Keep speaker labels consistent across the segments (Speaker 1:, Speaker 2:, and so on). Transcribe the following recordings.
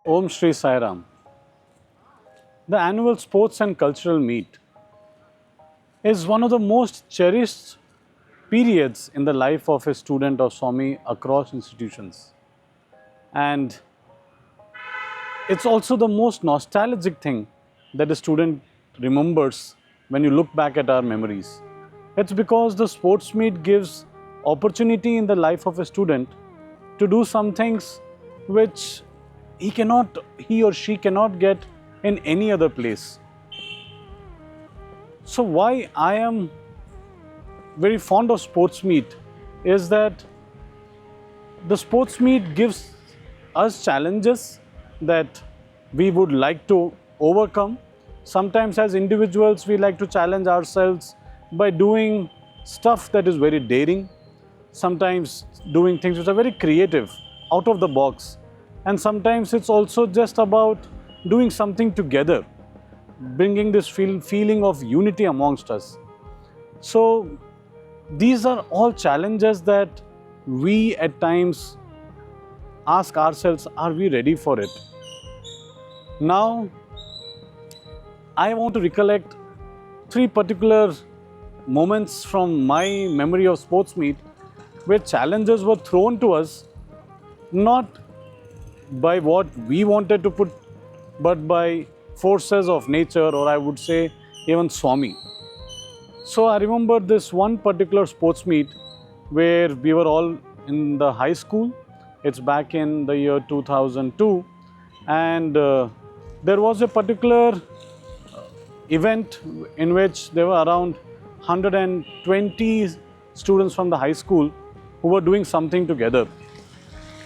Speaker 1: Om Sri Sai Ram. The annual sports and cultural meet is one of the most cherished periods in the life of a student of Swami across institutions. And it's also the most nostalgic thing that a student remembers when you look back at our memories. It's because the sports meet gives opportunity in the life of a student to do some things which he or she cannot get in any other place. So why I am very fond of sports meet is that the sports meet gives us challenges that we would like to overcome. Sometimes as individuals we like to challenge ourselves by doing stuff that is very daring, sometimes doing things which are very creative, out of the box, and sometimes it's also just about doing something together, bringing this feeling of unity amongst us. So these are all challenges that we at times ask ourselves, are we ready for it? Now, I want to recollect three particular moments from my memory of sports meet where challenges were thrown to us, not by what we wanted to put, but by forces of nature, or I would say even Swami. So I remember this one particular sports meet where we were all in the high school. It's back in the year 2002, and there was a particular event in which there were around 120 students from the high school who were doing something together.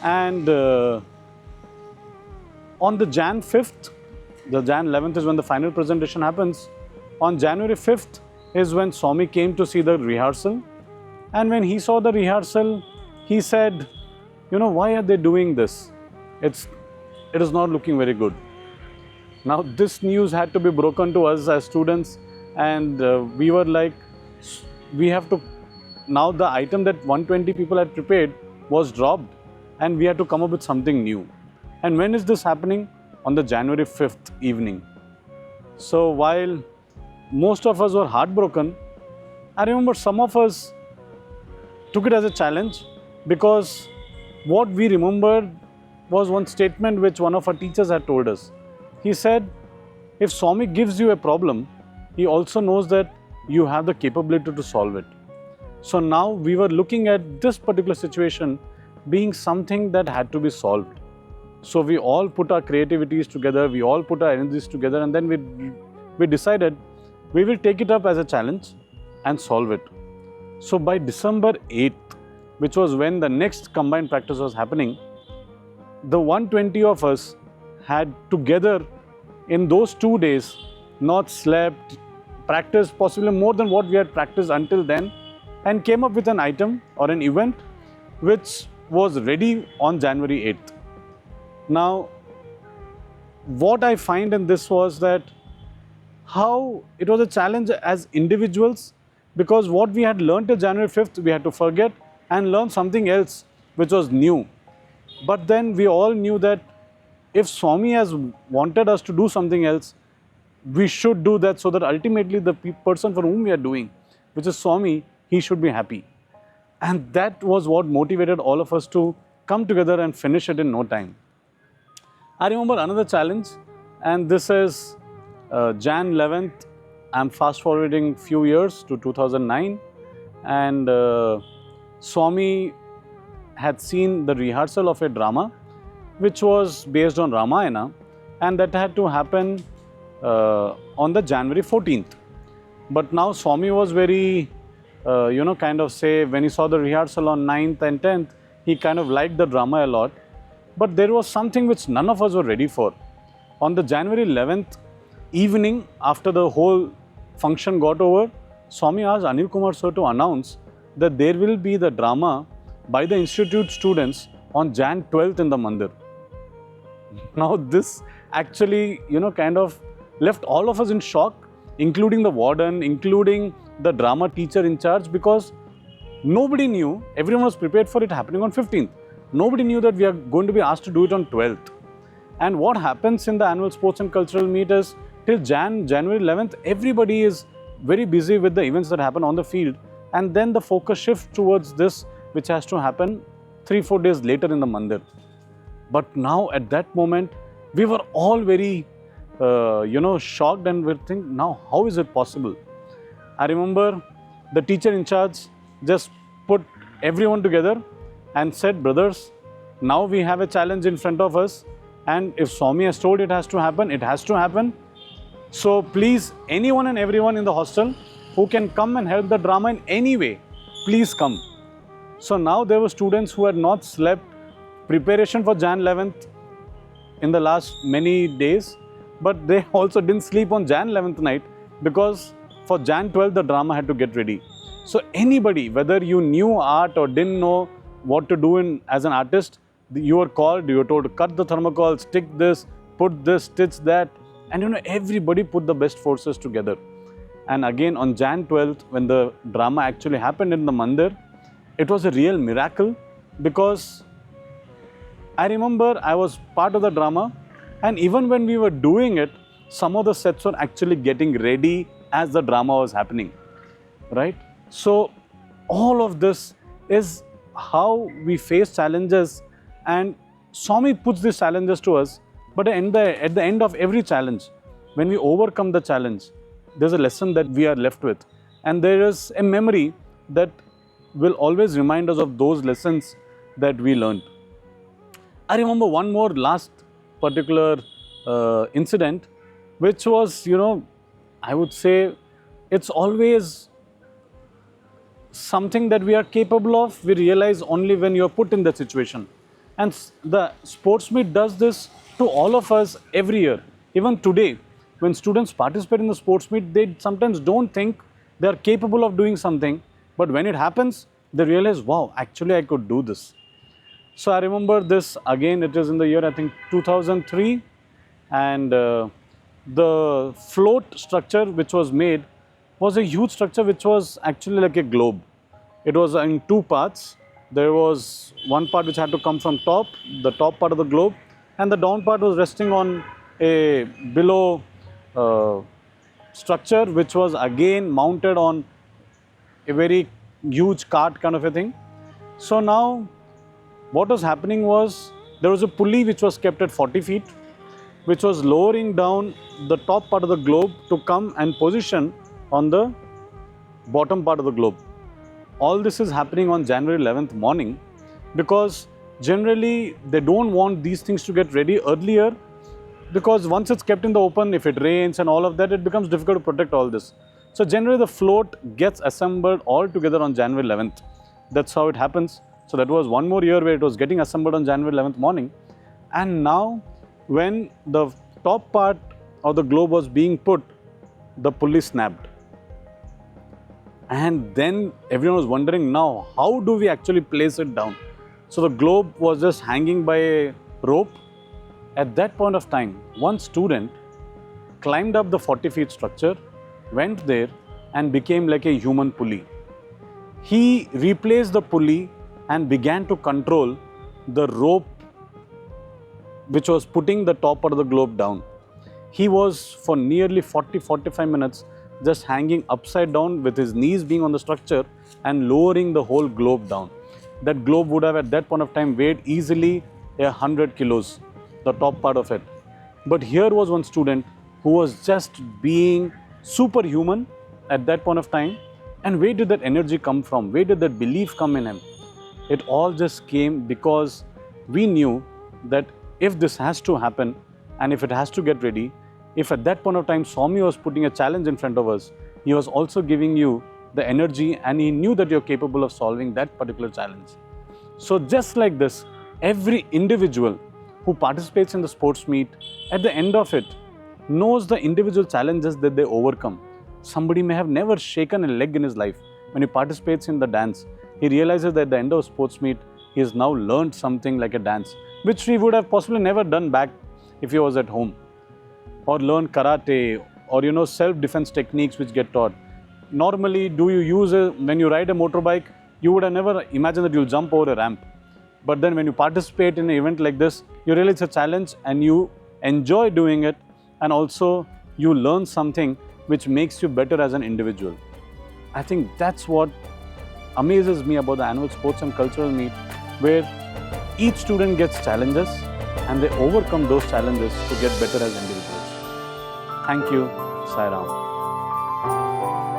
Speaker 1: And on the Jan 5th, the Jan 11th is when the final presentation happens. On January 5th is when Swami came to see the rehearsal. And when he saw the rehearsal, he said, why are they doing this? It is not looking very good. Now this news had to be broken to us as students, and we were like, we have to, now the item that 120 people had prepared was dropped and we had to come up with something new. And when is this happening? On the January 5th evening. So while most of us were heartbroken, I remember some of us took it as a challenge, because what we remembered was one statement which one of our teachers had told us. He said, if Swami gives you a problem, he also knows that you have the capability to solve it. So now we were looking at this particular situation being something that had to be solved. So we all put our creativities together, we all put our energies together, and then we decided we will take it up as a challenge and solve it. So by December 8th, which was when the next combined practice was happening, the 120 of us had together in those 2 days not slept, practiced possibly more than what we had practiced until then, and came up with an item or an event which was ready on January 8th. Now, what I find in this was that how it was a challenge as individuals, because what we had learned till January 5th, we had to forget and learn something else which was new. But then we all knew that if Swami has wanted us to do something else, we should do that, so that ultimately the person for whom we are doing, which is Swami, he should be happy. And that was what motivated all of us to come together and finish it in no time. I remember another challenge, and this is Jan 11th. I'm fast forwarding few years to 2009, and Swami had seen the rehearsal of a drama which was based on Ramayana, and that had to happen on the January 14th. But now Swami was very, kind of say, when he saw the rehearsal on 9th and 10th, he kind of liked the drama a lot. But there was something which none of us were ready for. On the January 11th evening, after the whole function got over, Swami asked Anil Kumar sir to announce that there will be the drama by the institute students on Jan 12th in the Mandir. Now this actually, kind of left all of us in shock, including the warden, including the drama teacher in charge, because nobody knew, everyone was prepared for it happening on 15th. Nobody knew that we are going to be asked to do it on 12th. And what happens in the annual sports and cultural meet is till January 11th, everybody is very busy with the events that happen on the field. And then the focus shifts towards this, which has to happen 3-4 days later in the mandir. But now at that moment, we were all very, shocked, and we think, now how is it possible? I remember the teacher in charge just put everyone together and said, brothers, now we have a challenge in front of us, and if Swami has told it has to happen, it has to happen. So please, anyone and everyone in the hostel who can come and help the drama in any way, please come. So now there were students who had not slept, preparation for Jan 11th in the last many days, but they also didn't sleep on Jan 11th night, because for Jan 12th the drama had to get ready. So anybody, whether you knew art or didn't know what to do as an artist, you were called, you were told to cut the thermocol, stick this, put this, stitch that, and everybody put the best forces together. And again on Jan 12th, when the drama actually happened in the mandir, it was a real miracle, because I remember I was part of the drama, and even when we were doing it, some of the sets were actually getting ready as the drama was happening, right? So all of this is how we face challenges, and Swami puts these challenges to us. But at the end of every challenge, when we overcome the challenge, there's a lesson that we are left with, and there is a memory that will always remind us of those lessons that we learned. I remember one more last particular incident, which was, I would say it's always something that we are capable of. We realize only when you are put in that situation. And the sports meet does this to all of us every year. Even today, when students participate in the sports meet, they sometimes don't think they are capable of doing something. But when it happens, they realize, wow, actually I could do this. So I remember this, again, it is in the year, I think, 2003. And the float structure which was made was a huge structure which was actually like a globe. It was in two parts. There was one part which had to come from top, the top part of the globe, and the down part was resting on a below structure which was again mounted on a very huge cart kind of a thing. So now what was happening was, there was a pulley which was kept at 40 feet, which was lowering down the top part of the globe to come and position on the bottom part of the globe. All this is happening on January 11th morning, because generally they don't want these things to get ready earlier, because once it's kept in the open, if it rains and all of that, it becomes difficult to protect all this. So generally the float gets assembled all together on January 11th. That's how it happens. So that was one more year where it was getting assembled on January 11th morning. And now when the top part of the globe was being put, the pulley snapped. And then everyone was wondering, now how do we actually place it down? So the globe was just hanging by a rope. At that point of time, one student climbed up the 40 feet structure, went there and became like a human pulley. He replaced the pulley and began to control the rope which was putting the top part of the globe down. He was for nearly 40-45 minutes just hanging upside down with his knees being on the structure and lowering the whole globe down. That globe would have at that point of time weighed easily 100 kilos, the top part of it. But here was one student who was just being superhuman at that point of time. And where did that energy come from? Where did that belief come in him? It all just came because we knew that if this has to happen and if it has to get ready, if at that point of time Swami was putting a challenge in front of us, he was also giving you the energy, and he knew that you're capable of solving that particular challenge. So just like this, every individual who participates in the sports meet, at the end of it, knows the individual challenges that they overcome. Somebody may have never shaken a leg in his life. When he participates in the dance, he realizes that at the end of sports meet, he has now learned something like a dance, which he would have possibly never done back if he was at home. Or learn karate, or self-defense techniques which get taught. Normally, when you ride a motorbike, you would have never imagined that you'll jump over a ramp. But then when you participate in an event like this, you realize it's a challenge and you enjoy doing it, and also you learn something which makes you better as an individual. I think that's what amazes me about the annual sports and cultural meet, where each student gets challenges and they overcome those challenges to get better as individuals. Thank you. Sai Ram.